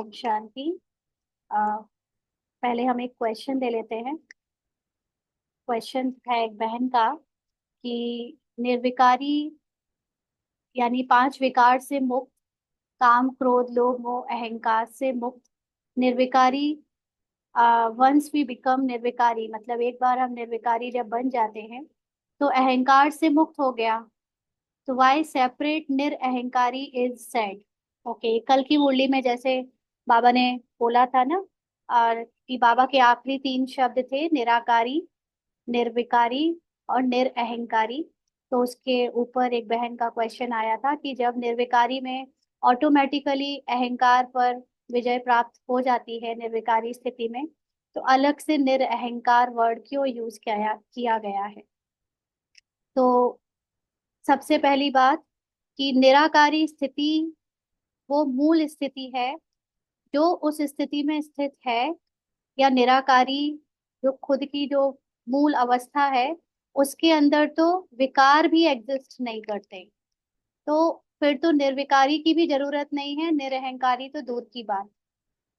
ओम शांति। अ, पहले हम एक क्वेश्चन दे लेते हैं। क्वेश्चन है एक बहन का कि निर्विकारी यानी पांच विकार से मुक्त, काम क्रोध लोभ मोह अहंकार से मुक्त, निर्विकारी। वंस वी बिकम निर्विकारी मतलब एक बार हम निर्विकारी जब बन जाते हैं तो अहंकार से मुक्त हो गया। तो वाई सेपरेट निरअहंकारी इज सेड। ओके, कल की मुरली में जैसे बाबा ने बोला था ना, और कि बाबा के आखिरी तीन शब्द थे निराकारी, निर्विकारी और निरअहंकारी। तो उसके ऊपर एक बहन का क्वेश्चन आया था कि जब निर्विकारी में ऑटोमेटिकली अहंकार पर विजय प्राप्त हो जाती है निर्विकारी स्थिति में, तो अलग से निरअहंकार वर्ड क्यों यूज किया किया गया है। तो सबसे पहली बात कि निराकारी स्थिति वो मूल स्थिति है जो उस स्थिति में स्थित है, या निराकारी जो खुद की जो मूल अवस्था है उसके अंदर तो विकार भी एग्जिस्ट नहीं करते। तो फिर तो निर्विकारी की भी जरूरत नहीं है, निरअहंकारी तो दूर की बात।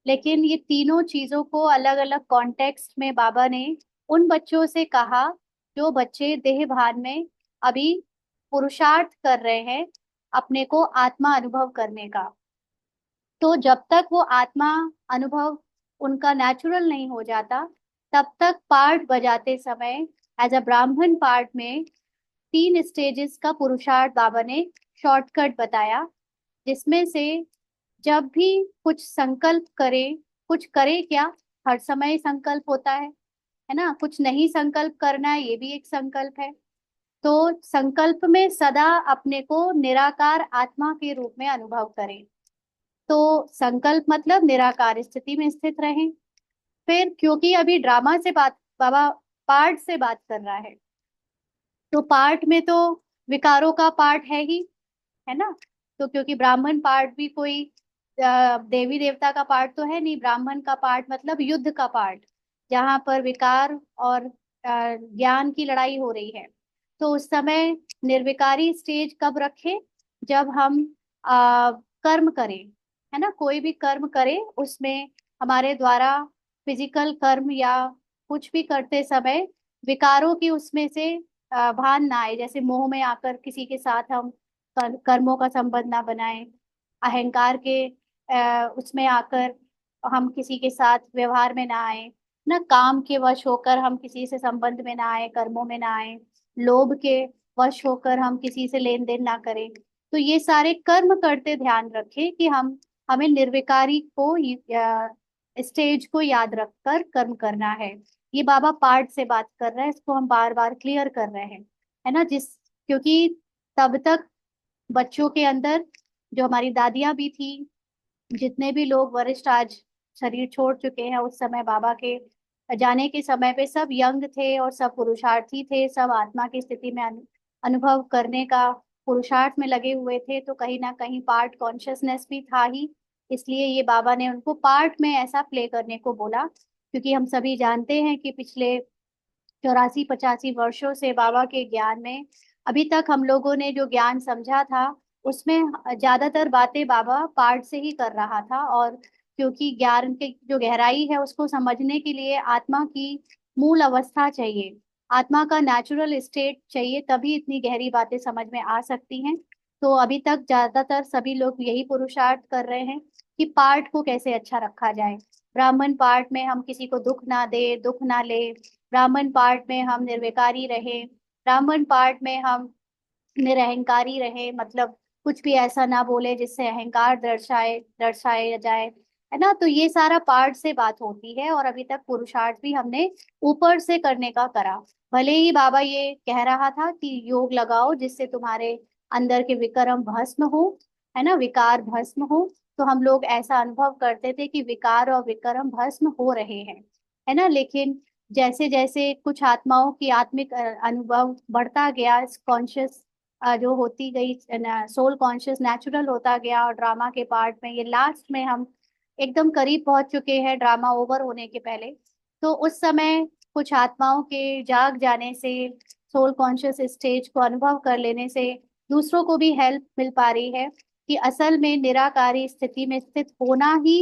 लेकिन ये तीनों चीजों को अलग अलग कॉन्टेक्स्ट में बाबा ने उन बच्चों से कहा जो बच्चे देह भान में अभी पुरुषार्थ कर रहे हैं अपने को आत्मा अनुभव करने का। तो जब तक वो आत्मा अनुभव उनका नेचुरल नहीं हो जाता, तब तक पार्ट बजाते समय एज अ ब्राह्मण पार्ट में तीन स्टेजेस का पुरुषार्थ बाबा ने शॉर्टकट बताया, जिसमें से जब भी कुछ संकल्प करे, कुछ करे क्या, हर समय संकल्प होता है ना, कुछ नहीं संकल्प करना है ये भी एक संकल्प है। तो संकल्प में सदा अपने को निराकार आत्मा के रूप में अनुभव करें। तो संकल्प मतलब निराकार स्थिति में स्थित रहें। फिर क्योंकि अभी ड्रामा से बात, बाबा पार्ट से बात कर रहा है, तो पार्ट में तो विकारों का पार्ट है ना। तो क्योंकि ब्राह्मण पार्ट भी कोई देवी देवता का पार्ट तो है नहीं, ब्राह्मण का पार्ट मतलब युद्ध का पार्ट, जहाँ पर विकार और ज्ञान की लड़ाई हो रही है। तो उस समय निर्विकारी स्टेज कब रखें, जब हम कर्म करें, है ना, कोई भी कर्म करें उसमें हमारे द्वारा फिजिकल कर्म या कुछ भी करते समय विकारों की उसमें से भान ना आए। जैसे मोह में आकर किसी के साथ हम कर्मों का संबंध ना बनाएं, अहंकार के उसमें आकर हम किसी के साथ व्यवहार में ना आए ना, काम के वश होकर हम किसी से संबंध में ना आए, कर्मों में ना आए, लोभ के वश होकर हम किसी से लेन देन ना करें। तो ये सारे कर्म करते ध्यान रखें कि हम हमें निर्विकारी को स्टेज को याद रखकर कर्म करना है। ये बाबा पार्ट से बात कर रहे हैं, इसको हम बार बार क्लियर कर रहे हैं, है ना। जिस क्योंकि तब तक बच्चों के अंदर, जो हमारी दादियां भी थी, जितने भी लोग वरिष्ठ आज शरीर छोड़ चुके हैं, उस समय बाबा के जाने के समय पे सब यंग थे और सब पुरुषार्थी थे, सब आत्मा की स्थिति में अनुभव करने का पुरुषार्थ में लगे हुए थे। तो कहीं ना कहीं पार्ट कॉन्शियसनेस भी था ही, इसलिए ये बाबा ने उनको पार्ट में ऐसा प्ले करने को बोला। क्योंकि हम सभी जानते हैं कि पिछले 84-85 वर्षों से बाबा के ज्ञान में अभी तक हम लोगों ने जो ज्ञान समझा था उसमें ज्यादातर बातें बाबा पाठ से ही कर रहा था। और क्योंकि ज्ञान के जो गहराई है उसको समझने के लिए आत्मा की मूल अवस्था चाहिए, आत्मा का नेचुरल स्टेट चाहिए, तभी इतनी गहरी बातें समझ में आ सकती हैं। तो अभी तक ज्यादातर सभी लोग यही पुरुषार्थ कर रहे हैं कि पाठ को कैसे अच्छा रखा जाए। ब्राह्मण पाठ में हम किसी को दुख ना दे, दुख ना ले, ब्राह्मण पार्ट में हम निर्विकारी रहे, ब्राह्मण पार्ट में हम निरअहंकारी रहे, मतलब कुछ भी ऐसा ना बोले जिससे अहंकार दर्शाए दर्शाया जाए, है ना। तो ये सारा पार्ट से बात होती है, और अभी तक पुरुषार्थ भी हमने ऊपर से करने का करा। भले ही बाबा ये कह रहा था कि योग लगाओ जिससे तुम्हारे अंदर के विक्रम भस्म हो, है ना, विकार भस्म हो। तो हम लोग ऐसा अनुभव करते थे कि विकार और विक्रम भस्म हो रहे हैं, है ना। लेकिन जैसे जैसे कुछ आत्माओं की आत्मिक अनुभव बढ़ता गया, कॉन्शियस जो होती गई, सोल कॉन्शियस नेचुरल होता गया, और ड्रामा के पार्ट में ये लास्ट में हम एकदम करीब पहुंच चुके हैं ड्रामा ओवर होने के पहले। तो उस समय कुछ आत्माओं के जाग जाने से, सोल कॉन्शियस स्टेज को अनुभव कर लेने से दूसरों को भी हेल्प मिल पा रही है कि असल में निराकारी स्थिति में स्थित होना ही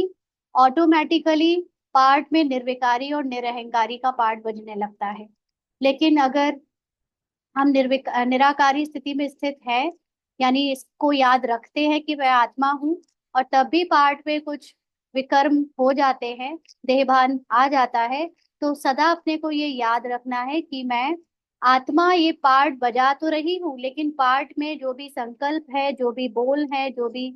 ऑटोमेटिकली पार्ट में निर्विकारी और निरहंकारी का पार्ट बजने लगता है। लेकिन अगर हम निराकारी स्थिति में स्थित है, यानी इसको याद रखते हैं कि मैं आत्मा हूँ, और तब भी पार्ट में कुछ विकर्म हो जाते हैं, देहभान आ जाता है, तो सदा अपने को ये याद रखना है कि मैं आत्मा ये पार्ट बजा तो रही हूँ, लेकिन पार्ट में जो भी संकल्प है, जो भी बोल है, जो भी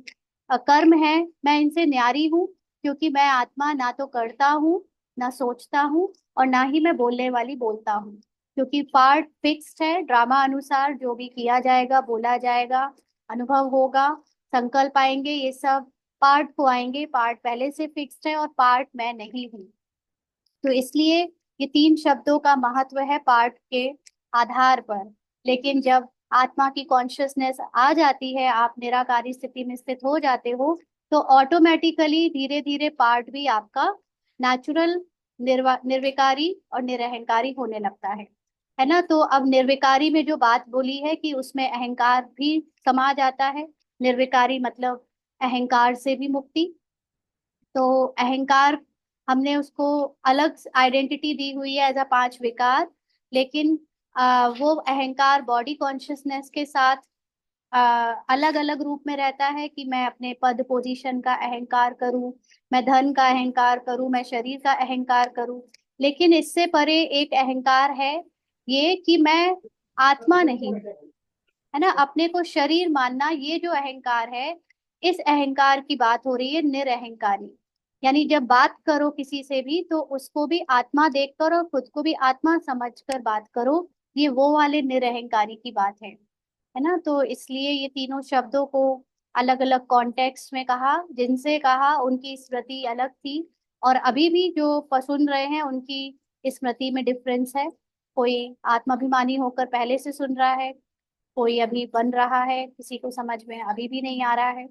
कर्म है, मैं इनसे न्यारी हूँ। क्योंकि मैं आत्मा ना तो करता हूँ, ना सोचता हूँ, और ना ही मैं बोलने वाली बोलता हूँ। क्योंकि पार्ट फिक्स्ड है, ड्रामा अनुसार जो भी किया जाएगा, बोला जाएगा, अनुभव होगा, संकल्प आएंगे, ये सब पार्ट को आएंगे। पार्ट पहले से फिक्स्ड है और पार्ट मैं नहीं हूँ। तो इसलिए ये तीन शब्दों का महत्व है पार्ट के आधार पर। लेकिन जब आत्मा की कॉन्शियसनेस आ जाती है, आप निराकारी स्थिति में स्थित हो जाते हो, तो ऑटोमेटिकली धीरे धीरे पार्ट भी आपका नेचुरल निर्विकारी और निरहंकारी होने लगता है ना। तो अब निर्विकारी में जो बात बोली है कि उसमें अहंकार भी समा जाता है। निर्विकारी मतलब अहंकार से भी मुक्ति। तो अहंकार, हमने उसको अलग आइडेंटिटी दी हुई है एज अ पांच विकार। लेकिन वो अहंकार बॉडी कॉन्शियसनेस के साथ अलग अलग रूप में रहता है कि मैं अपने पद पोजीशन का अहंकार करूं, मैं धन का अहंकार करूं, मैं शरीर का अहंकार करूं। लेकिन इससे परे एक अहंकार है, ये कि मैं आत्मा नहीं हूं, है ना। अपने को शरीर मानना, ये जो अहंकार है, इस अहंकार की बात हो रही है निरअहंकारी। यानी जब बात करो किसी से भी, तो उसको भी आत्मा देखकर और खुद को भी आत्मा समझकर बात करो। ये वो वाले निरअहंकारी की बात है ना। तो इसलिए ये तीनों शब्दों को अलग अलग कॉन्टेक्स्ट में कहा, जिनसे कहा उनकी स्मृति अलग थी। और अभी भी जो सुन रहे हैं उनकी स्मृति में डिफरेंस है। कोई आत्माभिमानी होकर पहले से सुन रहा है, कोई अभी बन रहा है, किसी को समझ में अभी भी नहीं आ रहा है।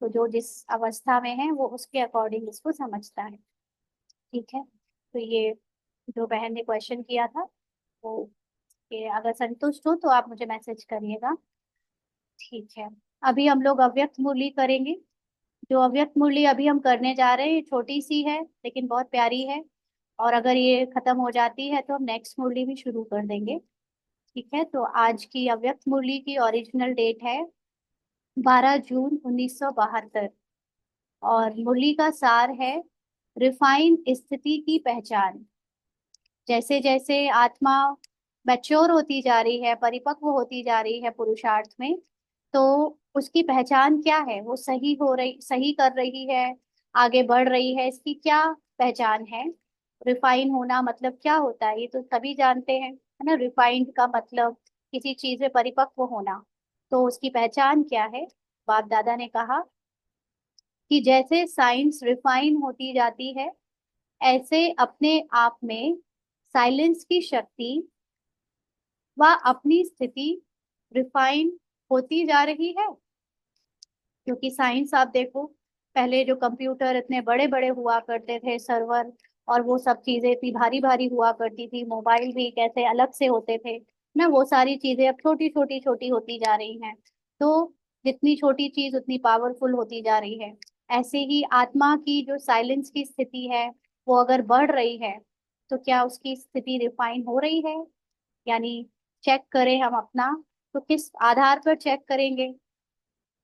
तो जो जिस अवस्था में है वो उसके अकॉर्डिंग इसको समझता है। ठीक है। तो ये जो बहन ने क्वेश्चन किया था, वो ये अगर संतुष्ट हो तो आप मुझे मैसेज करिएगा। ठीक है। अभी हम लोग अव्यक्त मुरली करेंगे। जो अव्यक्त मुरली अभी हम करने जा रहे हैं, ये छोटी सी है लेकिन बहुत प्यारी है। और अगर ये खत्म हो जाती है तो हम नेक्स्ट मुरली भी शुरू कर देंगे। ठीक है। तो आज की अव्यक्त मुरली की ओरिजिनल डेट है 12 जून 1972। और मुरली का सार है, रिफाइन स्थिति की पहचान। जैसे जैसे आत्मा मैच्योर होती जा रही है, परिपक्व होती जा रही है पुरुषार्थ में, तो उसकी पहचान क्या है, वो सही हो रही, सही कर रही है, आगे बढ़ रही है, इसकी क्या पहचान है। रिफाइन होना मतलब क्या होता है, ये तो सभी जानते हैं, है ना। रिफाइंड का मतलब किसी चीज में परिपक्व होना। तो उसकी पहचान क्या है। बाप दादा ने कहा कि जैसे साइंस रिफाइन होती जाती है, ऐसे अपने आप में साइलेंस की शक्ति व अपनी स्थिति रिफाइन होती जा रही है। क्योंकि साइंस आप देखो, पहले जो कंप्यूटर इतने बड़े बड़े हुआ करते थे, सर्वर, और वो सब चीजें इतनी भारी भारी हुआ करती थी, मोबाइल भी कैसे अलग से होते थे ना, वो सारी चीजें अब छोटी छोटी छोटी होती जा रही हैं। तो जितनी छोटी चीज उतनी पावरफुल होती जा रही है। ऐसे ही आत्मा की जो साइलेंस की स्थिति है, वो अगर बढ़ रही है, तो क्या उसकी स्थिति रिफाइन हो रही है। यानी चेक करें हम अपना, तो किस आधार पर चेक करेंगे।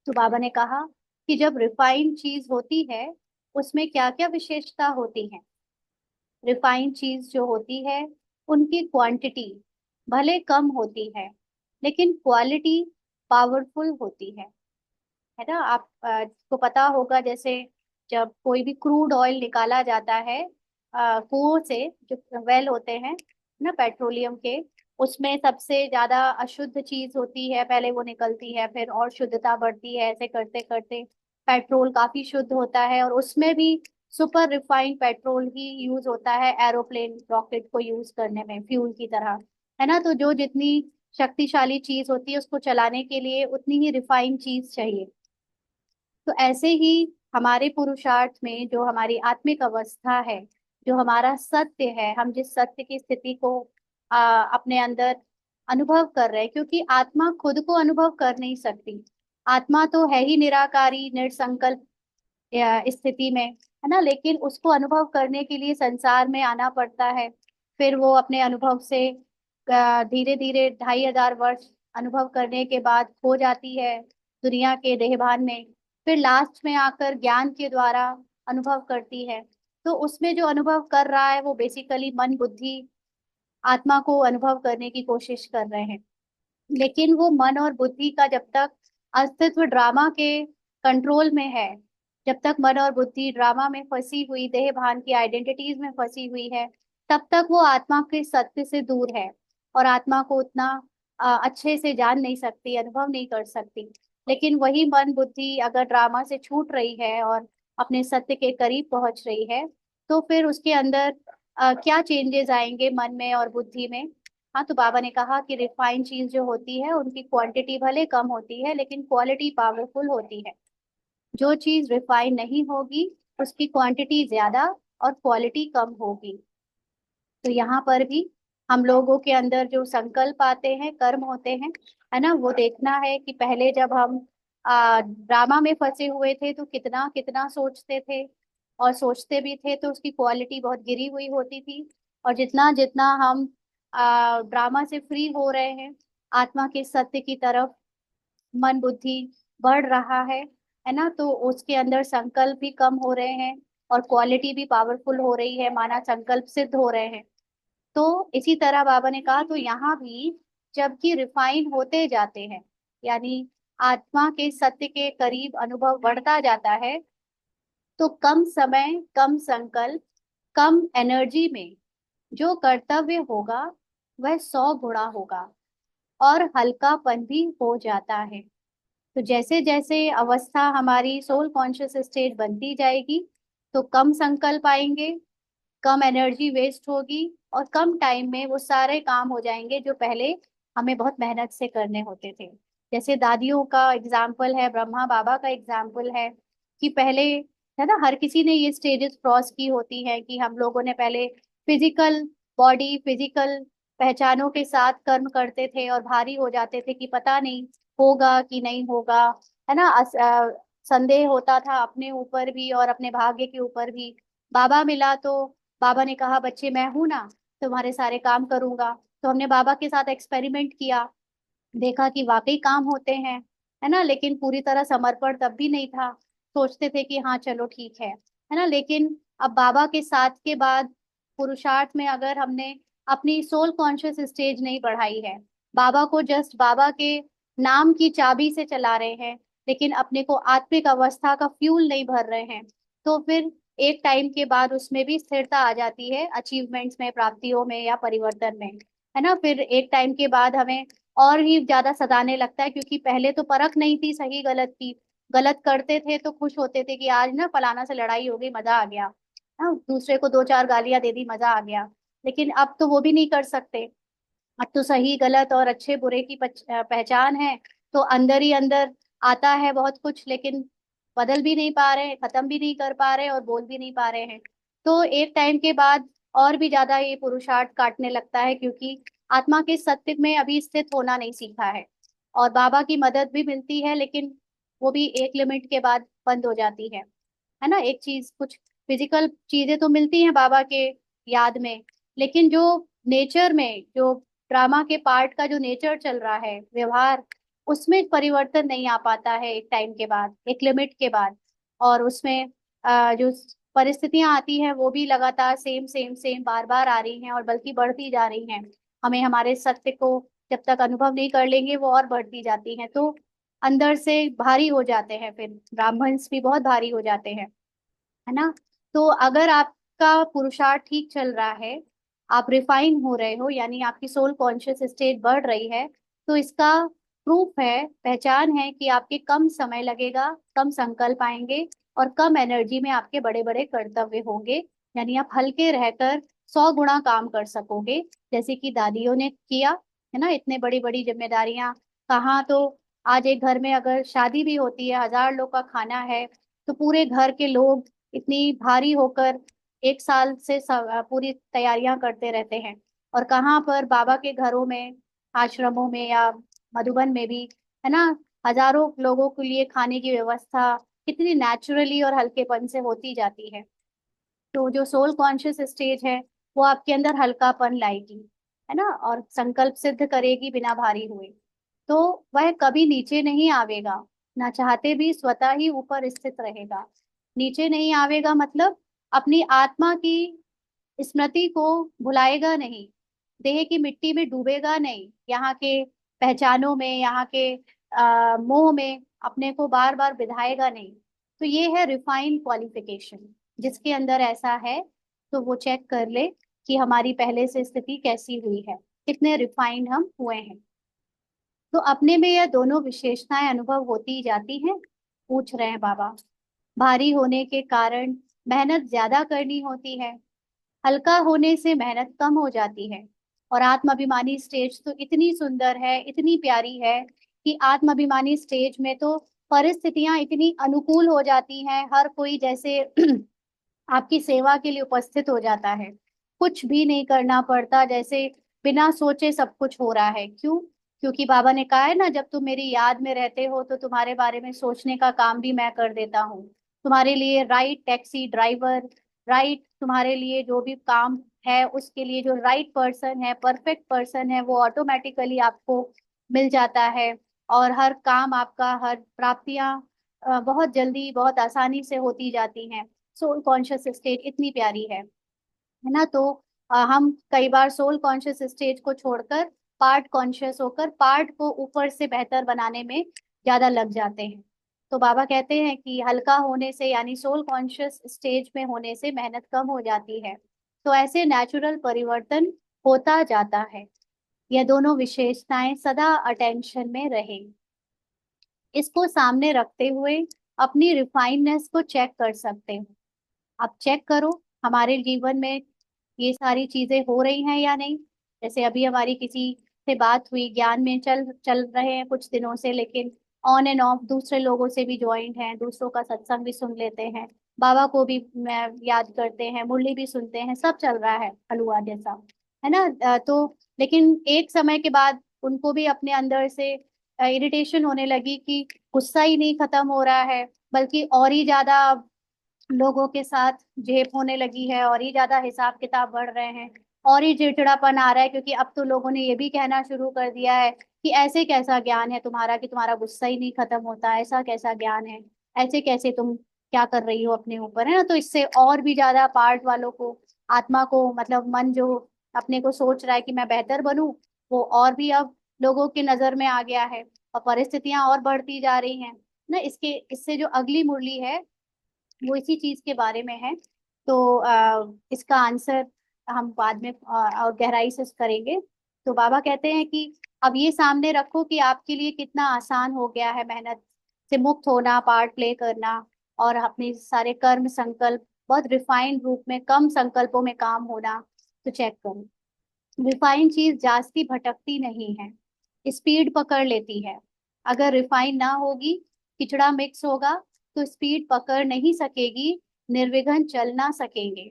तो बाबा ने कहा कि जब रिफाइंड चीज होती है, उसमें क्या क्या विशेषता होती है। रिफाइंड चीज जो होती है, उनकी क्वांटिटी भले कम होती है, लेकिन क्वालिटी पावरफुल होती है ना। आप को पता होगा, जैसे जब कोई भी क्रूड ऑयल निकाला जाता है कुओं से, जो वेल होते हैं ना पेट्रोलियम के, उसमें सबसे ज्यादा अशुद्ध चीज होती है, पहले वो निकलती है, फिर और शुद्धता बढ़ती है, ऐसे करते करते पेट्रोल काफी शुद्ध होता है। और उसमें भी सुपर रिफाइंड पेट्रोल ही यूज होता है एरोप्लेन रॉकेट को यूज करने में, फ्यूल की तरह, है ना। तो जो जितनी शक्तिशाली चीज होती है, उसको चलाने के लिए उतनी ही रिफाइंड चीज चाहिए। तो ऐसे ही हमारे पुरुषार्थ में जो हमारी आत्मिक अवस्था है, जो हमारा सत्य है, हम जिस सत्य की स्थिति को अपने अंदर अनुभव कर रहे हैं, क्योंकि आत्मा खुद को अनुभव कर नहीं सकती। आत्मा तो है ही निराकारी, निरसंकल्प, स्थिति में, है ना। लेकिन उसको अनुभव करने के लिए संसार में आना पड़ता है। फिर वो अपने अनुभव से धीरे धीरे 2500 वर्ष अनुभव करने के बाद खो जाती है दुनिया के देहभान में। फिर लास्ट में आकर ज्ञान के द्वारा अनुभव करती है। तो उसमें जो अनुभव कर रहा है वो बेसिकली मन बुद्धि आत्मा को अनुभव करने की कोशिश कर रहे हैं। लेकिन वो मन और बुद्धि का जब तक अस्तित्व ड्रामा के कंट्रोल में है, जब तक मन और बुद्धि ड्रामा में फंसी हुई देह भान की आइडेंटिटीज में फंसी हुई है, तब तक वो आत्मा के सत्य से दूर है और आत्मा को उतना अच्छे से जान नहीं सकती, अनुभव नहीं कर सकती। लेकिन वही मन बुद्धि अगर ड्रामा से छूट रही है और अपने सत्य के करीब पहुंच रही है, तो फिर उसके अंदर क्या चेंजेस आएंगे मन में और बुद्धि में। हाँ, तो बाबा ने कहा कि रिफाइंड चीज जो होती है उनकी क्वांटिटी भले कम होती है लेकिन क्वालिटी पावरफुल होती है। जो चीज रिफाइन नहीं होगी उसकी क्वांटिटी ज्यादा और क्वालिटी कम होगी। तो यहाँ पर भी हम लोगों के अंदर जो संकल्प आते हैं, कर्म होते हैं, है ना, वो देखना है कि पहले जब हम ड्रामा में फंसे हुए थे तो कितना कितना सोचते थे, और सोचते भी थे तो उसकी क्वालिटी बहुत गिरी हुई होती थी। और जितना जितना हम ड्रामा से फ्री हो रहे हैं, आत्मा के सत्य की तरफ मन बुद्धि बढ़ रहा है ना, तो उसके अंदर संकल्प भी कम हो रहे हैं और क्वालिटी भी पावरफुल हो रही है, माना संकल्प सिद्ध हो रहे हैं। तो इसी तरह बाबा ने कहा, तो यहाँ भी जबकि रिफाइन होते जाते हैं, यानी आत्मा के सत्य के करीब अनुभव बढ़ता जाता है, तो कम समय, कम संकल्प, कम एनर्जी में जो कर्तव्य होगा वह 100 गुणा होगा और हल्कापन भी हो जाता है। तो जैसे जैसे अवस्था हमारी सोल कॉन्शियस स्टेट बनती जाएगी, तो कम संकल्प आएंगे, कम एनर्जी वेस्ट होगी और कम टाइम में वो सारे काम हो जाएंगे जो पहले हमें बहुत मेहनत से करने होते थे। जैसे दादियों का एग्जाम्पल है, ब्रह्मा बाबा का एग्जाम्पल है कि पहले, है ना, हर किसी ने ये स्टेजेस क्रॉस की होती है कि हम लोगों ने पहले फिजिकल बॉडी, फिजिकल पहचानों के साथ कर्म करते थे और भारी हो जाते थे कि पता नहीं होगा कि नहीं होगा, है ना। संदेह होता था अपने ऊपर भी और अपने भाग्य के ऊपर भी। बाबा मिला तो बाबा ने कहा, बच्चे मैं हूं ना, तुम्हारे सारे काम करूंगा। तो हमने बाबा के साथ एक्सपेरिमेंट किया, देखा कि वाकई काम होते हैं, है ना। लेकिन पूरी तरह समर्पण तब भी नहीं था, सोचते थे कि हाँ चलो ठीक है ना। लेकिन अब बाबा के साथ के बाद पुरुषार्थ में अगर हमने अपनी सोल कॉन्शियस स्टेज नहीं बढ़ाई है, बाबा को जस्ट बाबा के नाम की चाबी से चला रहे हैं, लेकिन अपने को आत्मिक अवस्था का फ्यूल नहीं भर रहे हैं, तो फिर एक टाइम के बाद उसमें भी स्थिरता आ जाती है, अचीवमेंट्स में, प्राप्तियों में या परिवर्तन में, है ना। फिर एक टाइम के बाद हमें और ही ज्यादा सताने लगता है, क्योंकि पहले तो परख नहीं थी सही गलत की। गलत करते थे तो खुश होते थे कि आज ना फलाना से लड़ाई हो गई, मजा आ गया, हाँ, दूसरे को दो चार गालियां दे दी, मजा आ गया। लेकिन अब तो वो भी नहीं कर सकते। अब तो सही गलत और अच्छे बुरे की पहचान है, तो अंदर ही अंदर आता है बहुत कुछ, लेकिन बदल भी नहीं पा रहे, खत्म भी नहीं कर पा रहे और बोल भी नहीं पा रहे हैं। तो एक टाइम के बाद और भी ज्यादा ये पुरुषार्थ काटने लगता है, क्योंकि आत्मा के सत्य में अभी स्थित होना नहीं सीखा है। और बाबा की मदद भी मिलती है, लेकिन वो भी एक लिमिट के बाद बंद हो जाती है ना। एक चीज, कुछ फिजिकल चीजें तो मिलती हैं बाबा के याद में, लेकिन जो नेचर में, जो ड्रामा के पार्ट का जो नेचर चल रहा है, व्यवहार, उसमें परिवर्तन नहीं आ पाता है एक टाइम के बाद, एक लिमिट के बाद। और उसमें जो परिस्थितियां आती हैं वो भी लगातार सेम सेम सेम बार बार आ रही हैं और बल्कि बढ़ती जा रही हैं। हमें हमारे सत्य को जब तक अनुभव नहीं कर लेंगे वो और बढ़ती जाती हैं, तो अंदर से भारी हो जाते हैं, फिर ब्राह्मण्स भी बहुत भारी हो जाते हैं, है ना। तो अगर आपका पुरुषार्थ ठीक चल रहा है, आप रिफाइन हो रहे हो, यानी आपकी सोल कॉन्शियस स्टेट बढ़ रही है, तो इसका प्रूफ है, पहचान है कि आपके कम समय लगेगा, कम संकल्प आएंगे और कम एनर्जी में आपके बड़े बड़े कर्तव्य होंगे। यानी आप हल्के रहकर 100 गुणा काम कर सकोगे, जैसे कि दादियों ने किया, है ना। इतने बड़ी बड़ी जिम्मेदारियां कहाँ, तो आज एक घर में अगर शादी भी होती है, 1000 लोग का खाना है, तो पूरे घर के लोग इतनी भारी होकर एक साल से पूरी तैयारियां करते रहते हैं। और कहाँ पर बाबा के घरों में, आश्रमों में या मधुबन में भी, है ना, हजारों लोगों के लिए खाने की व्यवस्था, कितनी नेचुरली और हल्केपन से होती जाती है। तो जो सोल कॉन्शियस स्टेज है वो आपके अंदर हल्कापन लाएगी, है ना, और संकल्प सिद्ध करेगी बिना भारी हुए। तो वह कभी नीचे नहीं आवेगा, ना चाहते भी स्वतः ही ऊपर स्थित रहेगा। नीचे नहीं आवेगा मतलब अपनी आत्मा की स्मृति को भुलाएगा नहीं, देह की मिट्टी में डूबेगा नहीं, यहाँ के पहचानों में, यहाँ के मोह में अपने को बार बार बिधाएगा नहीं। तो ये है रिफाइंड क्वालिफिकेशन। जिसके अंदर ऐसा है तो वो चेक कर ले कि हमारी पहले से स्थिति कैसी हुई है, कितने रिफाइंड हम हुए हैं। तो अपने में यह दोनों विशेषताएं अनुभव होती जाती हैं। पूछ रहे हैं बाबा, भारी होने के कारण मेहनत ज्यादा करनी होती है, हल्का होने से मेहनत कम हो जाती है। और आत्माभिमानी स्टेज तो इतनी सुंदर है, इतनी प्यारी है कि आत्माभिमानी स्टेज में तो परिस्थितियां इतनी अनुकूल हो जाती हैं, हर कोई जैसे आपकी सेवा के लिए उपस्थित हो जाता है। कुछ भी नहीं करना पड़ता, जैसे बिना सोचे सब कुछ हो रहा है। क्यों? क्योंकि बाबा ने कहा है ना, जब तुम मेरी याद में रहते हो तो तुम्हारे बारे में सोचने का काम भी मैं कर देता हूँ। तुम्हारे लिए राइट टैक्सी ड्राइवर, राइट तुम्हारे लिए जो भी काम है उसके लिए जो राइट पर्सन है, परफेक्ट पर्सन है, वो ऑटोमेटिकली आपको मिल जाता है। और हर काम आपका, हर प्राप्तियां बहुत जल्दी बहुत आसानी से होती जाती हैं। सोल कॉन्शियस स्टेट इतनी प्यारी है ना। तो हम कई बार सोल कॉन्शियस स्टेज को छोड़कर पार्ट कॉन्शियस होकर पार्ट को ऊपर से बेहतर बनाने में ज्यादा लग जाते हैं। तो बाबा कहते हैं कि हल्का होने से यानी सोल कॉन्शियस स्टेज में होने से मेहनत कम हो जाती है। तो ऐसे नेचुरल परिवर्तन होता जाता है। यह दोनों विशेषताएं सदा अटेंशन में रहे। इसको सामने रखते हुए अपनी रिफाइननेस को चेक कर सकते हो। आप चेक करो हमारे जीवन में ये सारी चीजें हो रही हैं या नहीं। जैसे अभी हमारी किसी से बात हुई, ज्ञान में चल चल रहे हैं कुछ दिनों से, लेकिन ऑन एंड ऑफ दूसरे लोगों से भी ज्वाइंट हैं, दूसरों का सत्संग भी सुन लेते हैं, बाबा को भी याद करते हैं, मुरली भी सुनते हैं, सब चल रहा है हलवा जैसा, है ना। तो लेकिन एक समय के बाद उनको भी अपने अंदर से इरिटेशन होने लगी कि गुस्सा ही नहीं खत्म हो रहा है, बल्कि और ही ज्यादा लोगों के साथ झेप होने लगी है, और ही ज्यादा हिसाब किताब बढ़ रहे हैं, और ही चिड़चिड़ापन आ रहा है, क्योंकि अब तो लोगों ने ये भी कहना शुरू कर दिया है कि ऐसे कैसा ज्ञान है तुम्हारा कि तुम्हारा गुस्सा ही नहीं खत्म होता, ऐसा कैसा ज्ञान है, ऐसे कैसे तुम क्या कर रही हो अपने ऊपर, है ना। तो इससे और भी ज्यादा पार्ट वालों को, आत्मा को, मतलब मन जो अपने को सोच रहा है कि मैं बेहतर बनूं, वो और भी अब लोगों की नजर में आ गया है, और परिस्थितियां और बढ़ती जा रही हैं ना। इसके इससे जो अगली मुरली है वो इसी चीज के बारे में है। तो इसका आंसर हम बाद में और गहराई से करेंगे। तो बाबा कहते हैं कि अब ये सामने रखो कि आपके लिए कितना आसान हो गया है मेहनत से मुक्त होना, पार्ट प्ले करना, और अपने सारे कर्म संकल्प बहुत रिफाइंड रूप में कम संकल्पों में काम होना। तो चेक करो, रिफाइंड चीज जास्ती भटकती नहीं है, स्पीड पकड़ लेती है। अगर रिफाइन ना होगी, किचड़ा मिक्स होगा, तो स्पीड पकड़ नहीं सकेगी, निर्विघ्न चल ना सकेंगे,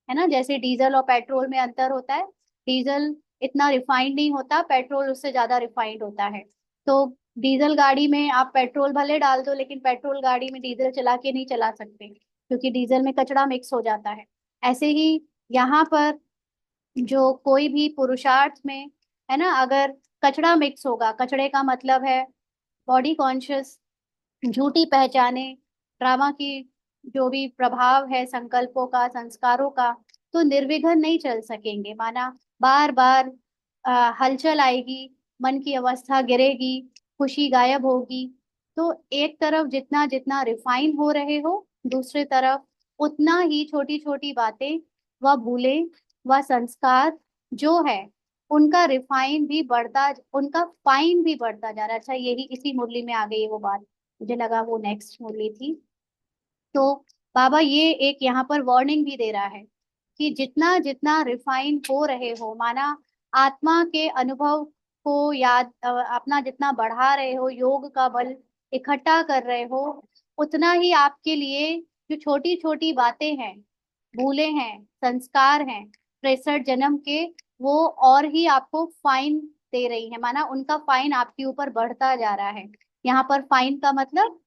है ना। जैसे डीजल और पेट्रोल में अंतर होता है, डीजल इतना रिफाइंड नहीं होता, पेट्रोल उससे ज्यादा रिफाइंड होता है। तो डीजल गाड़ी में आप पेट्रोल भले डाल दो, लेकिन पेट्रोल गाड़ी में डीजल चला के नहीं चला सकते, क्योंकि डीजल में कचरा मिक्स हो जाता है। ऐसे ही यहाँ पर जो कोई भी पुरुषार्थ में, है ना, अगर कचरा मिक्स होगा, कचड़े का मतलब है बॉडी कॉन्शियस, झूठी पहचाने, ड्रामा की जो भी प्रभाव है संकल्पों का, संस्कारों का, तो निर्विघ्न नहीं चल सकेंगे। माना बार बार हलचल आएगी, मन की अवस्था गिरेगी, खुशी गायब होगी। तो एक तरफ जितना जितना रिफाइन हो रहे हो, दूसरी तरफ उतना ही छोटी छोटी बातें व भूलें व संस्कार जो है उनका रिफाइन भी बढ़ता, उनका फाइन भी बढ़ता जा रहा है। अच्छा, यही इसी मुरली में आ गई है वो बात, मुझे लगा वो नेक्स्ट मुरली थी। तो बाबा ये एक यहाँ पर वार्निंग भी दे रहा है कि जितना जितना रिफाइन हो रहे हो, माना आत्मा के अनुभव को याद अपना जितना बढ़ा रहे हो, योग का बल इकट्ठा कर रहे हो, उतना ही आपके लिए जो छोटी छोटी बातें हैं, भूले हैं, संस्कार हैं, 63 जन्म के, वो और ही आपको फाइन दे रही है। माना उनका फाइन आपके ऊपर बढ़ता जा रहा है। यहाँ पर फाइन का मतलब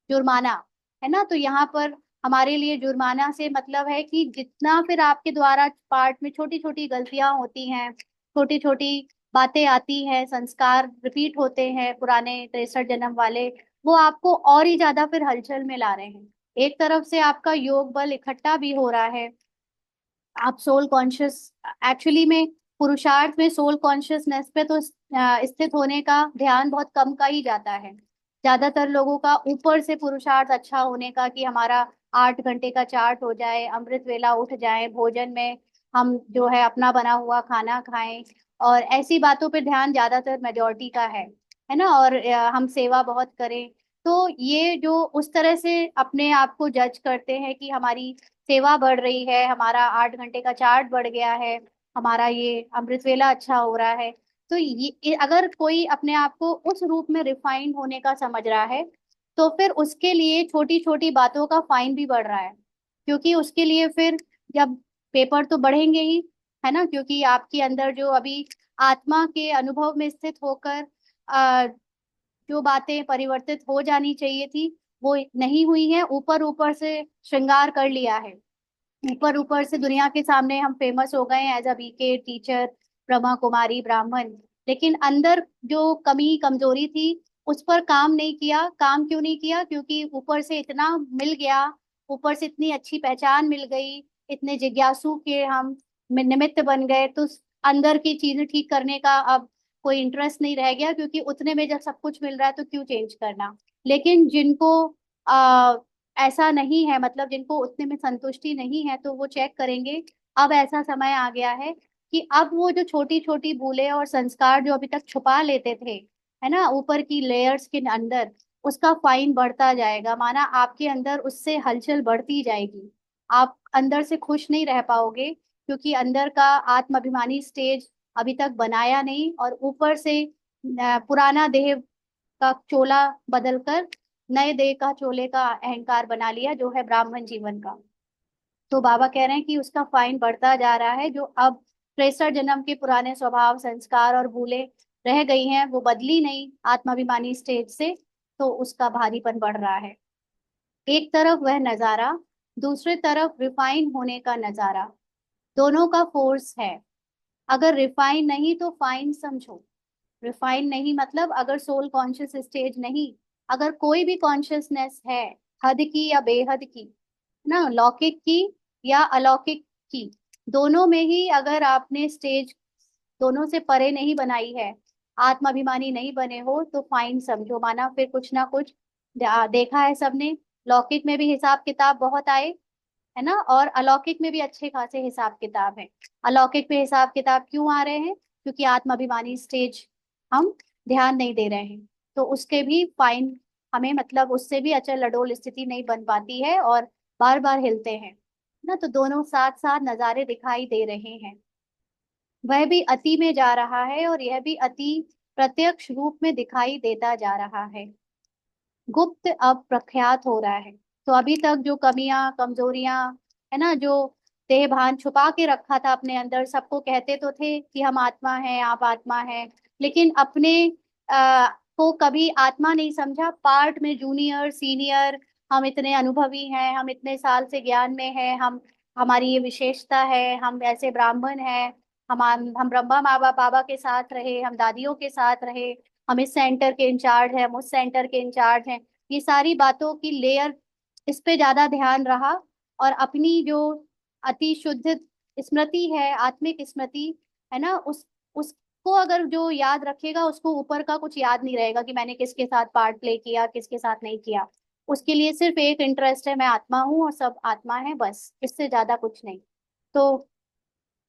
जुर्माना, है ना। तो यहाँ पर हमारे लिए जुर्माना से मतलब है कि जितना फिर आपके द्वारा पार्ट में छोटी छोटी गलतियां होती हैं, छोटी छोटी बातें आती हैं, संस्कार रिपीट होते हैं पुराने 63 जन्म वाले, वो आपको और ही ज्यादा फिर हलचल में ला रहे हैं। एक तरफ से आपका योग बल इकट्ठा भी हो रहा है, आप सोल कॉन्शियस, एक्चुअली में पुरुषार्थ में सोल कॉन्शियसनेस पे तो स्थित होने का ध्यान बहुत कम का ही जाता है। ज्यादातर लोगों का ऊपर से पुरुषार्थ अच्छा होने का, कि हमारा 8 घंटे का चार्ट हो जाए, अमृत वेला उठ जाए, भोजन में हम जो है अपना बना हुआ खाना खाएं, और ऐसी बातों पे ध्यान ज्यादातर मेजोरिटी का है ना। और हम सेवा बहुत करें। तो ये जो उस तरह से अपने आप को जज करते हैं कि हमारी सेवा बढ़ रही है, हमारा 8 घंटे का चार्ट बढ़ गया है, हमारा ये अमृत वेला अच्छा हो रहा है, तो ये अगर कोई अपने आप को उस रूप में रिफाइंड होने का समझ रहा है, तो फिर उसके लिए छोटी छोटी बातों का फाइन भी बढ़ रहा है। क्योंकि उसके लिए फिर जब पेपर तो बढ़ेंगे ही, है ना, क्योंकि आपके अंदर जो अभी आत्मा के अनुभव में स्थित होकर जो बातें परिवर्तित हो जानी चाहिए थी, वो नहीं हुई है। ऊपर ऊपर से श्रृंगार कर लिया है, ऊपर ऊपर से दुनिया के सामने हम फेमस हो गए as a BK teacher, Brahma Kumari ब्राह्मण, लेकिन अंदर जो कमी कमजोरी थी उस पर काम नहीं किया। काम क्यों नहीं किया? क्योंकि ऊपर से इतना मिल गया, ऊपर से इतनी अच्छी पहचान मिल गई, इतने जिज्ञासु के हम निमित्त बन गए, तो अंदर की चीजें ठीक करने का अब कोई इंटरेस्ट नहीं रह गया, क्योंकि उतने में जब सब कुछ मिल रहा है तो क्यों चेंज करना। लेकिन जिनको आ, ऐसा नहीं है, मतलब जिनको उतने में संतुष्टि नहीं है, तो वो चेक करेंगे अब ऐसा समय आ गया है कि अब वो जो छोटी छोटी भूलें और संस्कार जो अभी तक छुपा लेते थे, है ना, ऊपर की लेयर्स के अंदर, उसका फाइन बढ़ता जाएगा। माना आपके अंदर उससे हलचल बढ़ती जाएगी, आप अंदर से खुश नहीं रह पाओगे, क्योंकि अंदर का आत्म अभिमानी स्टेज अभी तक बनाया नहीं, और ऊपर से पुराना देह का चोला बदलकर नए देह का चोले का अहंकार बना लिया, जो है ब्राह्मण जीवन का। तो बाबा कह रहे हैं कि उसका फाइन बढ़ता जा रहा है, जो अब 63 जन्म के पुराने स्वभाव संस्कार और भूले रह गई हैं, वो बदली नहीं आत्माभिमानी स्टेज से, तो उसका भारीपन बढ़ रहा है। एक तरफ वह नजारा, दूसरे तरफ रिफाइन होने का नजारा, दोनों का फोर्स है। अगर रिफाइन नहीं तो फाइन समझो। रिफाइन नहीं मतलब अगर सोल कॉन्शियस स्टेज नहीं, अगर कोई भी कॉन्शियसनेस है, हद की या बेहद की, ना लौकिक की या अलौकिक की, दोनों में ही अगर आपने स्टेज दोनों से परे नहीं बनाई है, आत्माभिमानी नहीं बने हो, तो फाइन समझो। माना फिर कुछ ना कुछ देखा है सबने, लौकिक में भी हिसाब किताब बहुत आए, है ना, और अलौकिक में भी अच्छे खासे हिसाब किताब है। अलौकिक पे हिसाब किताब क्यों आ रहे हैं? क्योंकि आत्म अभिमानी स्टेज हम ध्यान नहीं दे रहे हैं, तो उसके भी फाइन हमें, मतलब उससे भी अचल अडोल स्थिति नहीं बन पाती है, और बार बार हिलते हैं ना। तो दोनों साथ साथ नजारे दिखाई दे रहे हैं। वह भी अति में जा रहा है और यह भी अति प्रत्यक्ष रूप में दिखाई देता जा रहा है। गुप्त अब प्रख्यात हो रहा है। तो अभी तक जो कमियां कमजोरियां, है ना, जो देह भान छुपा के रखा था अपने अंदर, सबको कहते तो थे कि हम आत्मा हैं, आप आत्मा हैं, लेकिन अपने को कभी आत्मा नहीं समझा। पार्ट में जूनियर सीनियर, हम इतने अनुभवी हैं, हम इतने साल से ज्ञान में हैं, हम हमारी ये विशेषता है, हम ऐसे ब्राह्मण हैं, हम ब्रह्मा माँ बाप बाबा के साथ रहे, हम दादियों के साथ रहे, हम इस सेंटर के इंचार्ज हैं, हम उस सेंटर के इंचार्ज हैं। ये सारी बातों की लेयर, इस पे ज्यादा ध्यान रहा, और अपनी जो अति शुद्ध स्मृति है, आत्मिक स्मृति, है ना, उसको अगर जो याद रखेगा, उसको ऊपर का कुछ याद नहीं रहेगा कि मैंने किसके साथ पार्ट प्ले किया, किसके साथ नहीं किया। उसके लिए सिर्फ एक इंटरेस्ट है, मैं आत्मा हूँ और सब आत्मा है, बस इससे ज्यादा कुछ नहीं। तो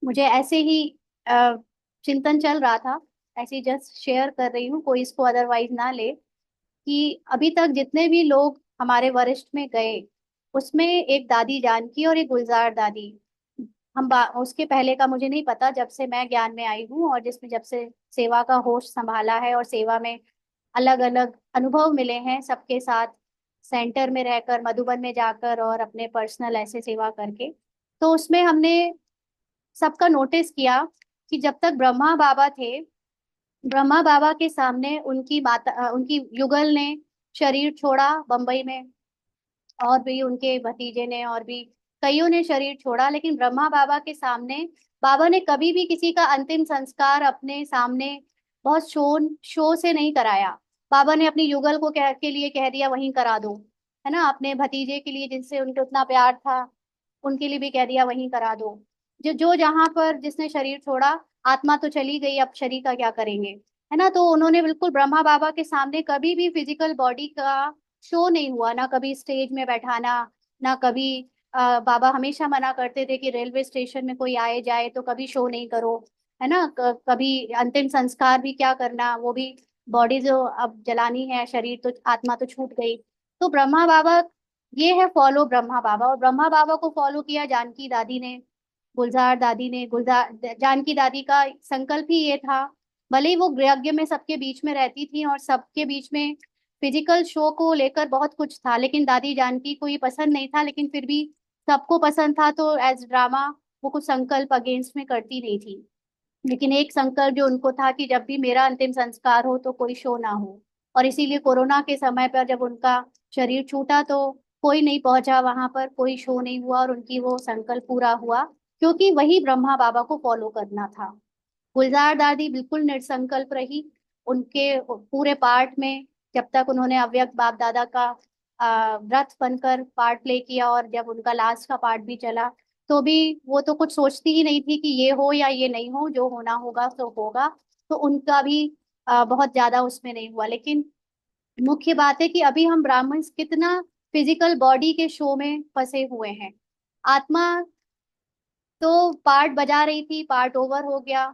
मुझे ऐसे ही अ, चिंतन चल रहा था, ऐसे ही जस्ट शेयर कर रही हूँ, कोई इसको अदरवाइज ना ले, कि अभी तक जितने भी लोग हमारे वरिष्ठ में गए, उसमें एक दादी जानकी और एक गुलजार दादी, उसके पहले का मुझे नहीं पता, जब से मैं ज्ञान में आई हूँ और जिसमें जब से सेवा का होश संभाला है, और सेवा में अलग अलग अनुभव मिले हैं सबके साथ, सेंटर में रहकर, मधुबन में जाकर, और अपने पर्सनल ऐसे सेवा करके, तो उसमें हमने सबका नोटिस किया कि जब तक ब्रह्मा बाबा थे, ब्रह्मा बाबा के सामने उनकी माता उनकी युगल ने शरीर छोड़ा बंबई में, और भी उनके भतीजे ने और भी कईयों ने शरीर छोड़ा, लेकिन ब्रह्मा बाबा के सामने बाबा ने कभी भी किसी का अंतिम संस्कार अपने सामने बहुत शो से नहीं कराया। बाबा ने अपनी युगल को के लिए कह दिया वहीं करा दो, है ना, अपने भतीजे के लिए जिनसे उनको उतना प्यार था उनके लिए भी कह दिया वहीं करा दो। जो जो जहां पर जिसने शरीर छोड़ा, आत्मा तो चली गई, अब शरीर का क्या करेंगे, है ना। तो उन्होंने बिल्कुल ब्रह्मा बाबा के सामने कभी भी फिजिकल बॉडी का शो नहीं हुआ, ना कभी स्टेज में बैठाना, ना कभी बाबा हमेशा मना करते थे कि रेलवे स्टेशन में कोई आए जाए तो कभी शो नहीं करो, है ना। कभी अंतिम संस्कार भी क्या करना, वो भी बॉडी जो अब जलानी है, शरीर तो आत्मा तो छूट गई। तो ब्रह्मा बाबा, ये है फॉलो ब्रह्मा बाबा। और ब्रह्मा बाबा को फॉलो किया जानकी दादी ने, गुलजार दादी ने। गुलजार जानकी दादी का संकल्प ही ये था, भले ही वो यज्ञ में सबके बीच में रहती थी और सबके बीच में फिजिकल शो को लेकर बहुत कुछ था, लेकिन दादी जानकी को ये पसंद नहीं था, लेकिन फिर भी सबको पसंद था तो एज ड्रामा वो कुछ संकल्प अगेंस्ट में करती नहीं थी। लेकिन एक संकल्प जो उनको था कि जब भी मेरा अंतिम संस्कार हो तो कोई शो ना हो। और इसीलिए कोरोना के समय पर जब उनका शरीर छूटा तो कोई नहीं पहुंचा वहां पर, कोई शो नहीं हुआ और उनकी वो संकल्प पूरा हुआ, क्योंकि वही ब्रह्मा बाबा को फॉलो करना था। गुलजार दादी बिल्कुल निसंकल्प रही। उनके पूरे पार्ट में जब तक उन्होंने अव्यक्त बाप दादा का व्रत बनकर पार्ट प्ले किया, और जब उनका लास्ट का पार्ट भी चला तो भी वो तो कुछ सोचती ही नहीं थी कि ये हो या ये नहीं हो, जो होना होगा तो होगा। तो उनका भी बहुत ज्यादा उसमें नहीं हुआ। लेकिन मुख्य बात है कि अभी हम ब्राह्मण कितना फिजिकल बॉडी के शो में फंसे हुए हैं। आत्मा तो पार्ट बजा रही थी, पार्ट ओवर हो गया,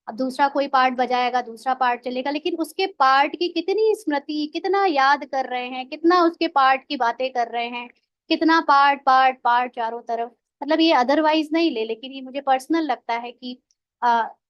अब दूसरा कोई पार्ट बजाएगा, दूसरा पार्ट चलेगा, लेकिन उसके पार्ट की कितनी स्मृति, कितना याद कर रहे हैं, कितना उसके पार्ट की बातें कर रहे हैं, कितना पार्ट पार्ट पार्ट चारों तरफ। मतलब ये अदरवाइज नहीं ले, लेकिन ये मुझे पर्सनल लगता है कि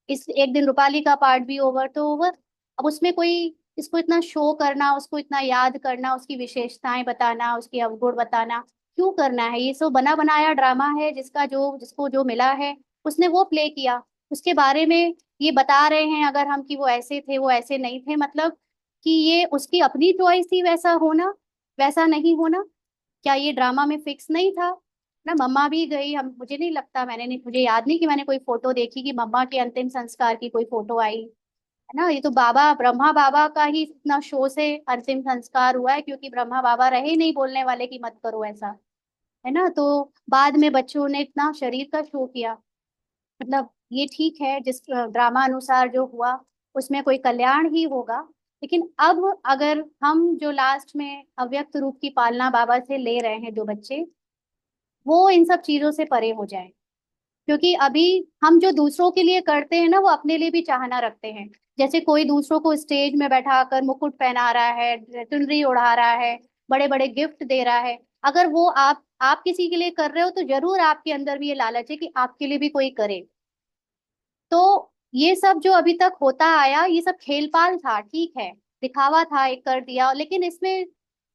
इस एक दिन रूपाली का पार्ट भी ओवर तो ओवर। अब उसमें कोई इसको इतना शो करना, उसको इतना याद करना, उसकी विशेषताएं बताना, उसके अवगुण बताना क्यों करना है? ये सब बना बनाया ड्रामा है, जिसका जो जिसको जो मिला है उसने वो प्ले किया। उसके बारे में ये बता रहे हैं अगर हम कि वो ऐसे थे, वो ऐसे नहीं थे, मतलब कि ये उसकी अपनी चॉइस थी वैसा होना, वैसा नहीं होना। क्या ये ड्रामा में फिक्स नहीं था? ना मम्मा भी गई, हम मुझे नहीं लगता, मैंने नहीं, मुझे याद नहीं कि मैंने कोई फोटो देखी कि मम्मा के अंतिम संस्कार की कोई फोटो आई, है ना। ये तो बाबा ब्रह्मा बाबा का ही इतना शो से अंतिम संस्कार हुआ है, क्योंकि ब्रह्मा बाबा रहे नहीं बोलने वाले कि मत करो ऐसा, है ना। तो बाद में बच्चों ने इतना शरीर का शो किया। मतलब ये ठीक है, जिस ड्रामा अनुसार जो हुआ उसमें कोई कल्याण ही होगा। लेकिन अब अगर हम जो लास्ट में अव्यक्त रूप की पालना बाबा से ले रहे हैं जो बच्चे, वो इन सब चीजों से परे हो जाए। क्योंकि अभी हम जो दूसरों के लिए करते हैं ना, वो अपने लिए भी चाहना रखते हैं। जैसे कोई दूसरों को स्टेज में बैठाकर मुकुट पहना रहा है, चुनरी उड़ा रहा है, बड़े बड़े गिफ्ट दे रहा है, अगर वो आप किसी के लिए कर रहे हो तो जरूर आपके अंदर भी ये लालच है कि आपके लिए भी कोई करे। तो ये सब जो अभी तक होता आया, ये सब खेलपाल था, ठीक है, दिखावा था, एक कर दिया, लेकिन इसमें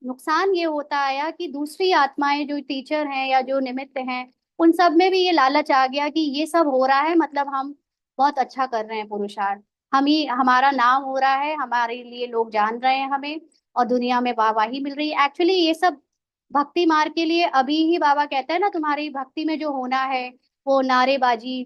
नुकसान ये होता आया कि दूसरी आत्माएं जो टीचर हैं या जो निमित्त हैं, उन सब में भी ये लालच आ गया कि ये सब हो रहा है मतलब हम बहुत अच्छा कर रहे हैं पुरुषार्थ, हम ही, हमारा नाम हो रहा है, हमारे लिए लोग जान रहे हैं हमें, और दुनिया में वाहवाही मिल रही है। एक्चुअली ये सब भक्ति मार्ग के लिए अभी ही बाबा कहता है ना, तुम्हारी भक्ति में जो होना है वो नारेबाजी,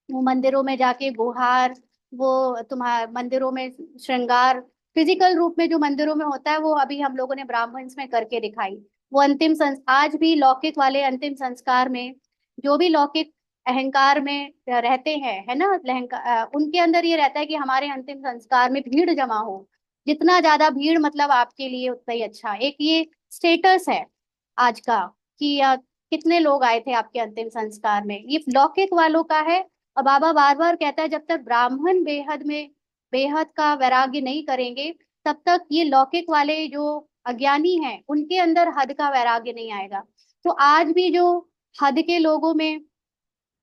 वो मंदिरों में जाके गुहार, वो तुम्हारे मंदिरों में श्रृंगार, फिजिकल रूप में जो मंदिरों में होता है वो अभी हम लोगों ने ब्राह्मण्स में करके दिखाई। वो आज भी लौकिक वाले अंतिम संस्कार में जो भी लौकिक अहंकार में रहते हैं, है ना, उनके अंदर ये रहता है कि हमारे अंतिम संस्कार में भीड़ जमा हो, जितना ज्यादा भीड़ मतलब आपके लिए उतना ही अच्छा। एक ये स्टेटस है आज का कि कितने लोग आए थे आपके अंतिम संस्कार में, ये लौकिक वालों का है। और बाबा बार बार कहता है जब तक ब्राह्मण बेहद में बेहद का वैराग्य नहीं करेंगे, तब तक ये लौकिक वाले जो अज्ञानी हैं उनके अंदर हद का वैराग्य नहीं आएगा। तो आज भी जो हद के लोगों में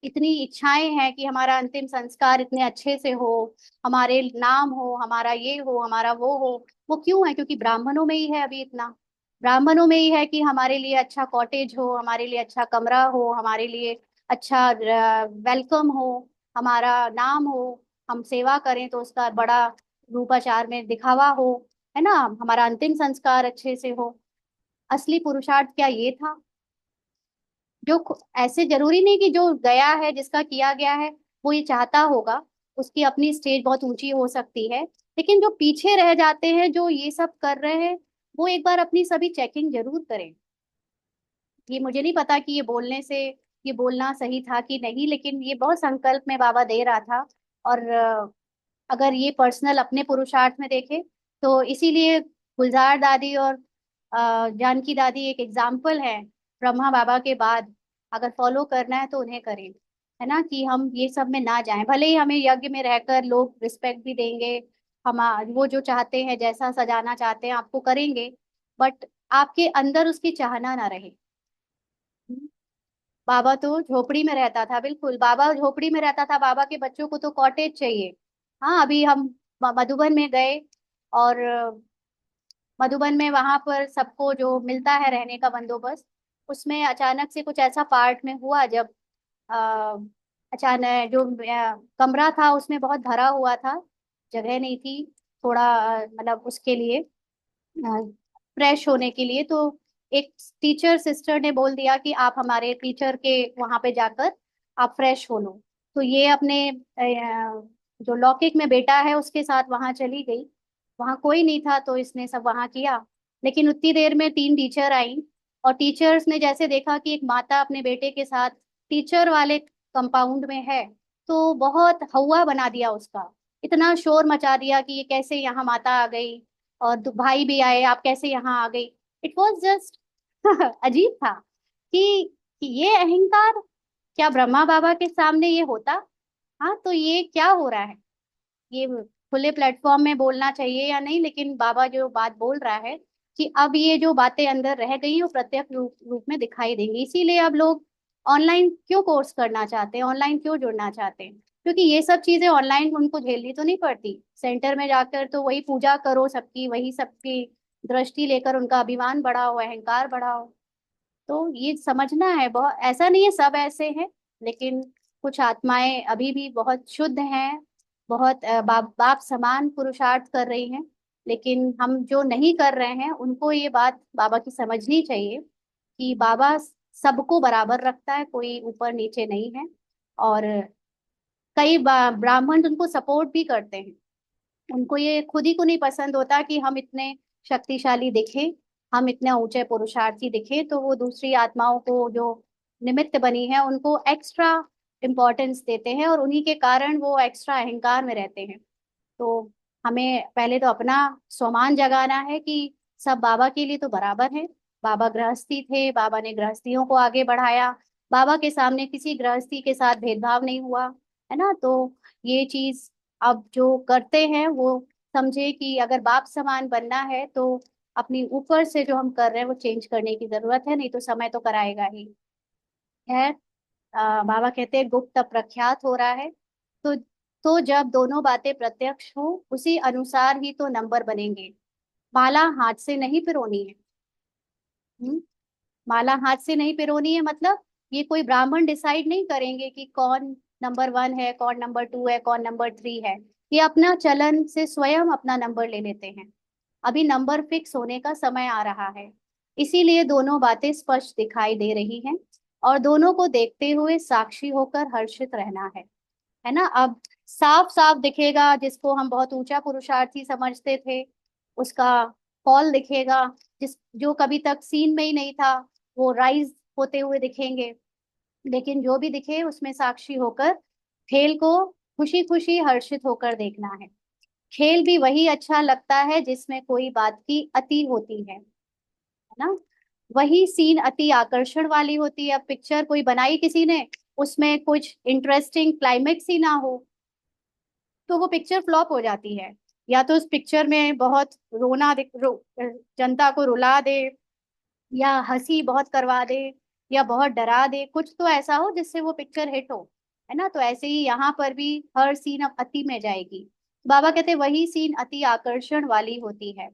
इतनी इच्छाएं हैं कि हमारा अंतिम संस्कार इतने अच्छे से हो, हमारे नाम हो, हमारा ये हो, हमारा वो हो, वो क्यों है? क्योंकि ब्राह्मणों में ही है अभी इतना, ब्राह्मणों में ही है कि हमारे लिए अच्छा कॉटेज हो, हमारे लिए अच्छा कमरा हो, हमारे लिए अच्छा वेलकम हो, हमारा नाम हो, हम सेवा करें तो उसका बड़ा रूपाचार में दिखावा हो, है ना, हमारा अंतिम संस्कार अच्छे से हो। असली पुरुषार्थ क्या ये था? ऐसे जरूरी नहीं कि जो गया है, जिसका किया गया है, वो ये चाहता होगा। उसकी अपनी स्टेज बहुत ऊंची हो सकती है, लेकिन जो पीछे रह जाते हैं, जो ये सब कर रहे हैं, वो एक बार अपनी सभी चेकिंग जरूर करें। ये मुझे नहीं पता कि ये बोलने से, ये बोलना सही था कि नहीं, लेकिन ये बहुत संकल्प में बाबा दे रहा था। और अगर ये पर्सनल अपने पुरुषार्थ में देखे, तो इसीलिए गुलजार दादी और जानकी दादी एक एग्जाम्पल है। ब्रह्मा बाबा के बाद अगर फॉलो करना है तो उन्हें करें, है ना, कि हम ये सब में ना जाएं। भले ही हमें यज्ञ में रहकर लोग रिस्पेक्ट भी देंगे, हम वो जो चाहते हैं, जैसा सजाना चाहते हैं आपको करेंगे, बट आपके अंदर उसकी चाहना ना रहे। बाबा तो झोपड़ी में रहता था, बिल्कुल बाबा झोपड़ी में रहता था। बाबा के बच्चों को तो कॉटेज चाहिए। हाँ, अभी हम मधुबन में गए, और मधुबन में वहां पर सबको जो मिलता है रहने का बंदोबस्त, उसमें अचानक से कुछ ऐसा पार्ट में हुआ, जब अ, अचानक जो कमरा था उसमें बहुत भरा हुआ था, जगह नहीं थी थोड़ा, मतलब उसके लिए फ्रेश होने के लिए। तो एक टीचर सिस्टर ने बोल दिया कि आप हमारे टीचर के वहां पे जाकर आप फ्रेश हो लो। तो ये अपने जो लौकिक में बेटा है उसके साथ वहां चली गई। वहां कोई नहीं था तो इसने सब वहां किया। लेकिन उतनी देर में तीन टीचर आई, और टीचर्स ने जैसे देखा कि एक माता अपने बेटे के साथ टीचर वाले कंपाउंड में है, तो बहुत हवा बना दिया उसका। इतना शोर मचा दिया कि ये कैसे यहाँ माता आ गई, और भाई भी आए, आप कैसे यहाँ आ गई। इट वॉज जस्ट अजीब था कि ये अहंकार क्या ब्रह्मा बाबा के सामने ये होता? हाँ, तो ये क्या हो रहा है? ये खुले प्लेटफॉर्म में बोलना चाहिए या नहीं, लेकिन बाबा जो बात बोल रहा है कि अब ये जो बातें अंदर रह गई वो प्रत्यक्ष रूप में दिखाई देंगी। इसीलिए अब लोग ऑनलाइन क्यों कोर्स करना चाहते हैं, ऑनलाइन क्यों जुड़ना चाहते हैं? क्योंकि ये सब चीजें ऑनलाइन उनको झेलनी तो नहीं पड़ती। सेंटर में जाकर तो वही पूजा करो सबकी, वही सबकी दृष्टि लेकर उनका अभिमान बढ़ाओ, अहंकार बढ़ाओ। तो ये समझना है, बहुत ऐसा नहीं है सब ऐसे हैं, लेकिन कुछ आत्माएं अभी भी बहुत शुद्ध हैं, बहुत बाप बाप समान पुरुषार्थ कर रही हैं। लेकिन हम जो नहीं कर रहे हैं उनको ये बात बाबा की समझनी चाहिए कि बाबा सबको बराबर रखता है, कोई ऊपर नीचे नहीं है। और कई ब्राह्मण उनको सपोर्ट भी करते हैं। उनको ये खुद ही को नहीं पसंद होता कि हम इतने शक्तिशाली दिखे, हम इतने ऊंचे पुरुषार्थी दिखे, तो वो दूसरी आत्माओं को जो निमित्त बनी है उनको एक्स्ट्रा इम्पोर्टेंस देते हैं, और उन्हीं के कारण वो एक्स्ट्रा अहंकार में रहते हैं। तो हमें पहले तो अपना स्वमान जगाना है कि सब बाबा के लिए तो बराबर है। बाबा गृहस्थी थे, बाबा ने गृहस्थियों को आगे बढ़ाया। बाबा के सामने किसी गृहस्थी के साथ भेदभाव नहीं हुआ, है ना। तो ये चीज अब जो करते हैं वो समझे कि अगर बाप समान बनना है तो अपनी ऊपर से जो हम कर रहे हैं वो चेंज करने की जरूरत है, नहीं तो समय तो कराएगा ही। है, बाबा कहते हैं गुप्त प्रख्यात हो रहा है। तो तो जब दोनों बातें प्रत्यक्ष हो, उसी अनुसार ही तो नंबर बनेंगे। माला हाथ से नहीं पिरोनी है। हम्म, माला हाथ से नहीं पिरोनी है मतलब ये कोई ब्राह्मण डिसाइड नहीं करेंगे कि कौन नंबर वन है, कौन नंबर टू है, कौन नंबर थ्री है। ये अपना चलन से स्वयं अपना नंबर ले लेते हैं। अभी नंबर फिक्स होने का समय आ रहा है। इसीलिए दोनों बातें स्पष्ट दिखाई दे रही हैं, और दोनों को देखते हुए साक्षी होकर हर्षित रहना है ना। अब साफ साफ दिखेगा, जिसको हम बहुत ऊंचा पुरुषार्थी समझते थे उसका फॉल दिखेगा। जो कभी तक सीन में ही नहीं था वो राइज होते हुए दिखेंगे। लेकिन जो भी दिखे उसमें साक्षी होकर खेल को खुशी खुशी हर्षित होकर देखना है। खेल भी वही अच्छा लगता है जिसमें कोई बात की अति होती है ना। वही सीन अति आकर्षण वाली होती है। अब पिक्चर कोई बनाई किसी ने, उसमें कुछ इंटरेस्टिंग क्लाइमेक्स ही ना हो, तो वो पिक्चर फ्लॉप हो जाती है। या तो उस पिक्चर में बहुत जनता को रुला दे, या हंसी बहुत करवा दे, या बहुत डरा दे, कुछ तो ऐसा हो जिससे वो पिक्चर हिट हो, है ना। तो ऐसे ही यहाँ पर भी हर सीन अब अति में जाएगी। बाबा कहते वही सीन अति आकर्षण वाली होती है।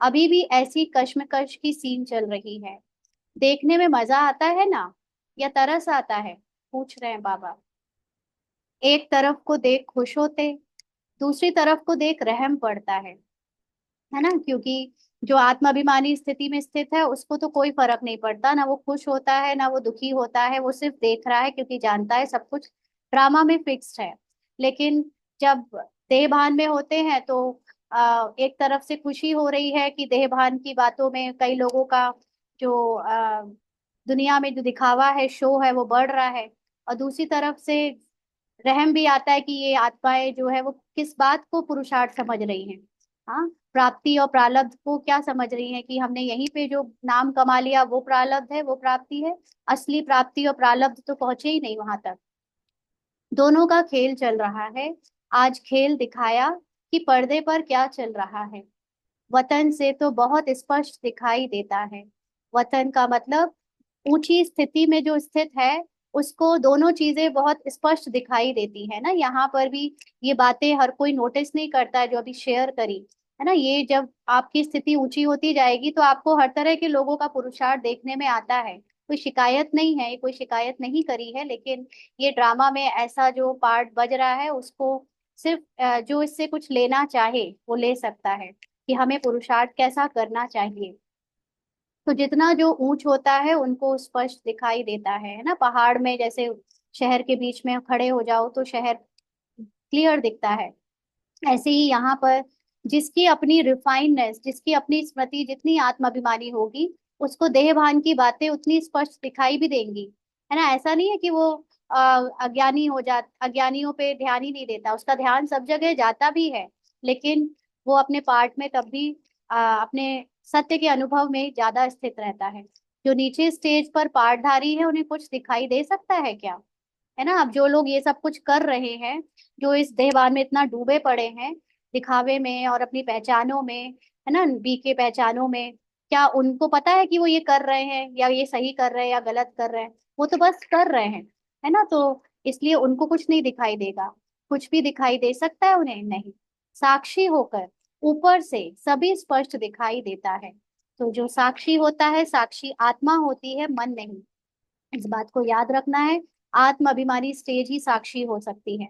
अभी भी ऐसी कश्मकश की सीन चल रही है। देखने में मजा आता है ना, या तरस आता है? पूछ रहे हैं बाबा। एक तरफ को देख खुश होते, दूसरी तरफ को देख रहम पड़ता है ना। क्योंकि जो आत्माभिमानी स्थिति में स्थित है उसको तो कोई फर्क नहीं पड़ता, ना वो खुश होता है ना वो दुखी होता है, वो सिर्फ देख रहा है क्योंकि जानता है सब कुछ ड्रामा में फिक्स्ड है। लेकिन जब देहभान में होते हैं तो एक तरफ से खुशी हो रही है कि देहभान की बातों में कई लोगों का जो दुनिया में जो दिखावा है, शो है, वो बढ़ रहा है। और दूसरी तरफ से रहम भी आता है कि ये आत्माएं जो है वो किस बात को पुरुषार्थ समझ रही हैं। हाँ, प्राप्ति और प्रारब्ध को क्या समझ रही हैं कि हमने यहीं पे जो नाम कमा लिया वो प्रारब्ध है, वो प्राप्ति है। असली प्राप्ति और प्रारब्ध तो पहुंचे ही नहीं वहां तक। दोनों का खेल चल रहा है। आज खेल दिखाया कि पर्दे पर क्या चल रहा है। वतन से तो बहुत स्पष्ट दिखाई देता है। वतन का मतलब ऊंची स्थिति में जो स्थित है उसको दोनों चीजें बहुत स्पष्ट दिखाई देती है ना। यहाँ पर भी ये बातें हर कोई नोटिस नहीं करता है जो अभी शेयर करी है ना। ये जब आपकी स्थिति ऊंची होती जाएगी तो आपको हर तरह के लोगों का पुरुषार्थ देखने में आता है। कोई शिकायत नहीं है, कोई शिकायत नहीं करी है, लेकिन ये ड्रामा में ऐसा जो पार्ट बज रहा है उसको सिर्फ जो इससे कुछ लेना चाहे वो ले सकता है कि हमें पुरुषार्थ कैसा करना चाहिए। तो जितना जो ऊंच होता है उनको स्पष्ट दिखाई देता है ना। पहाड़ में जैसे शहर के बीच में खड़े हो जाओ तो शहर क्लियर दिखता है, ऐसे ही यहाँ पर जिसकी अपनी रिफाइननेस, जिसकी अपनी स्मृति जितनी आत्माभिमानी होगी उसको देहभान की बातें उतनी स्पष्ट दिखाई भी देंगी, है ना। ऐसा नहीं है कि वो अज्ञानी हो जा, अज्ञानियों पे ध्यान ही नहीं देता, उसका ध्यान सब जगह जाता भी है। लेकिन वो अपने पार्ट में तब भी अपने सत्य के अनुभव में ज्यादा स्थित रहता है। जो नीचे स्टेज पर पार्टधारी है उन्हें कुछ दिखाई दे सकता है क्या, है ना। अब जो लोग ये सब कुछ कर रहे हैं, जो इस देहभान में इतना डूबे पड़े हैं, दिखावे में और अपनी पहचानों में, है ना, बीके पहचानों में, क्या उनको पता है कि वो ये कर रहे हैं या ये सही कर रहे हैं या गलत कर रहे हैं। वो तो बस कर रहे हैं, है ना। तो इसलिए उनको कुछ नहीं दिखाई देगा। कुछ भी दिखाई दे सकता है उन्हें नहीं। साक्षी होकर ऊपर से सभी स्पष्ट दिखाई देता है। तो जो साक्षी होता है, साक्षी आत्मा होती है, मन नहीं। इस बात को याद रखना है। आत्म अभिमानी स्टेज ही साक्षी हो सकती है।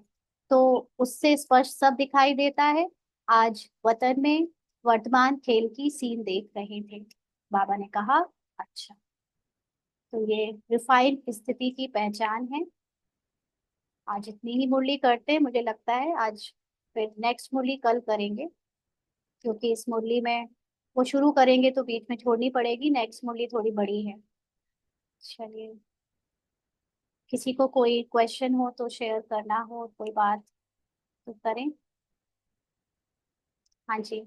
तो उससे स्पष्ट सब दिखाई देता है। आज वतन में वर्तमान खेल की सीन देख रहे थे। बाबा ने कहा, अच्छा, तो ये रिफाइंड स्थिति की पहचान है। आज इतनी ही मुरली करते हैं, मुझे लगता है आज फिर नेक्स्ट मुरली कल करेंगे, क्योंकि इस मुरली में वो शुरू करेंगे तो बीच में छोड़नी पड़ेगी। नेक्स्ट मुरली थोड़ी बड़ी है। चलिए, किसी को कोई क्वेश्चन हो तो शेयर करना हो, कोई बात तो करें। हाँ जी।